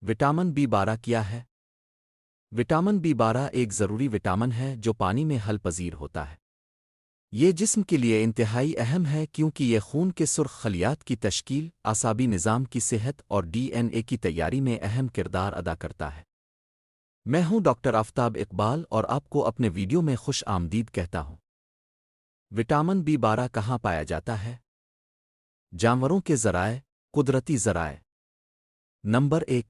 Vitamin B 12 क्या है? Vitamin B 12 एक ज़रूरी विटामिन है जो पानी में हल पजीर होता है। ये जिस्म के लिए इंतहाई अहम है क्योंकि ये खून के सुर्ख खलियात की तश्कील, आसाबी निज़ाम की सेहत और डीएनए की तैयारी में अहम किरदार अदा करता है। मैं हूं डॉक्टर आफताब इकबाल और आपको अपने वीडियो में खुश आमदीद कहता हूं। विटामिन बी 12 कहाँ पाया जाता है? जानवरों के ज़राए, कुदरती ज़राए। नंबर 1,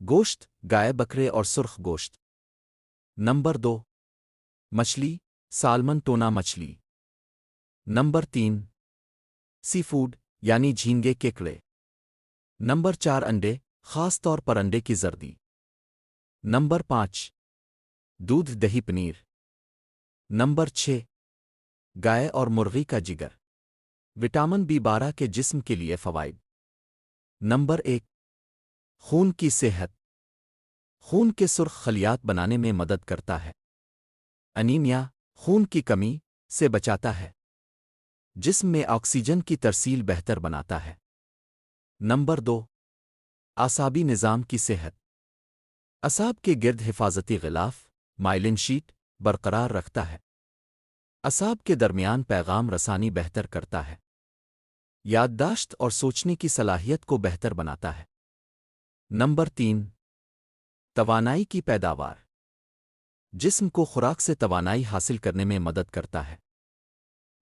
गोश्त, गाय, बकरे और सुर्ख गोश्त। नंबर 2, मछली, साल्मन, टोना मछली। नंबर 3, सी फूड यानी झींगे, केकड़े। नंबर 4, अंडे, खास तौर पर अंडे की जर्दी। नंबर 5, दूध, दही, पनीर। नंबर 6, गाय और मुर्गी का जिगर। विटामिन बी 12 के जिस्म के लिए फ़वाइद। नंबर 1, खून की सेहत। खून के सुर्ख खलियात बनाने में मदद करता है। अनीमिया, खून की कमी से बचाता है। जिस्म में ऑक्सीजन की तरसील बेहतर बनाता है। नंबर 2, आसाबी निज़ाम की सेहत। असाब के गिर्द हिफाजती गिलाफ, माइलिन शीट, बरकरार रखता है। असाब के दरमियान पैगाम रसानी बेहतर करता है। याददाश्त और सोचने की सलाहियत को बेहतर बनाता है। नंबर 3, तवानाई की पैदावार। जिस्म को खुराक से तवानाई हासिल करने में मदद करता है।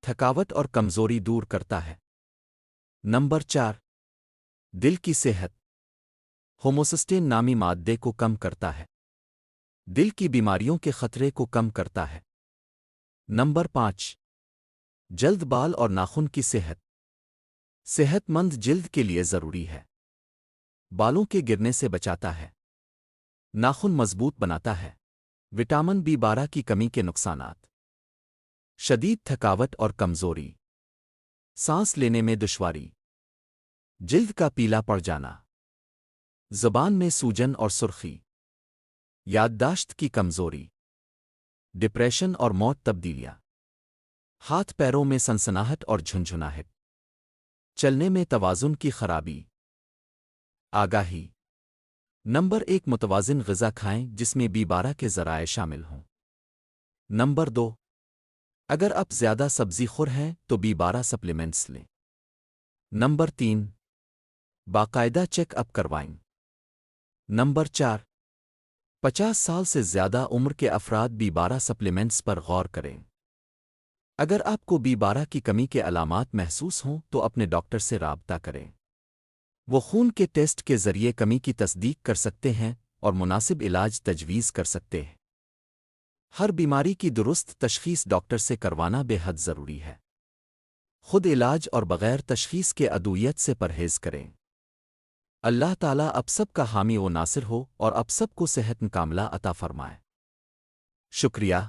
थकावट और कमज़ोरी दूर करता है। नंबर 4, दिल की सेहत। होमोसिस्टेन नामी मादे को कम करता है। दिल की बीमारियों के खतरे को कम करता है। नंबर 5, जल्द, बाल और नाखून की सेहत। सेहतमंद जिल्द के लिए ज़रूरी है। बालों के गिरने से बचाता है। नाखून मजबूत बनाता है। विटामिन बी 12 की कमी के नुकसानात: शदीद थकावट और कमज़ोरी, सांस लेने में दुश्वारी, जिल्द का पीला पड़ जाना, ज़ुबान में सूजन और सुर्खी, याददाश्त की कमज़ोरी, डिप्रेशन और मौत तब्दीलियाँ, हाथ पैरों में सनसनाहट और झुनझुनाहट, चलने में तवाज़ुन की खराबी। आगाही: नंबर 1, मुतवाज़िन ग़िज़ा खाएं जिसमें बी 12 के ज़राए शामिल हों। नंबर 2, अगर आप ज़्यादा सब्ज़ी खुर हैं तो बी 12 सप्लीमेंट्स लें। नंबर 3, बाकायदा चेकअप करवाएं। नंबर 4, 50 साल से ज़्यादा उम्र के अफराद बी 12 सप्लीमेंट्स पर गौर करें। अगर आपको बी 12 की कमी के अलामात महसूस हों तो अपने डॉक्टर से राबता करें। वो खून के टेस्ट के ज़रिए कमी की तस्दीक कर सकते हैं और मुनासिब इलाज तजवीज़ कर सकते हैं। हर बीमारी की दुरुस्त तशख़ीस डॉक्टर से करवाना बेहद ज़रूरी है। खुद इलाज और बग़ैर तशख़ीस के अदुयत से परहेज़ करें। अल्लाह ताला अब सब का हामी व नासिर हो और अब सबको सेहत कामला अता फ़रमाए। शुक्रिया।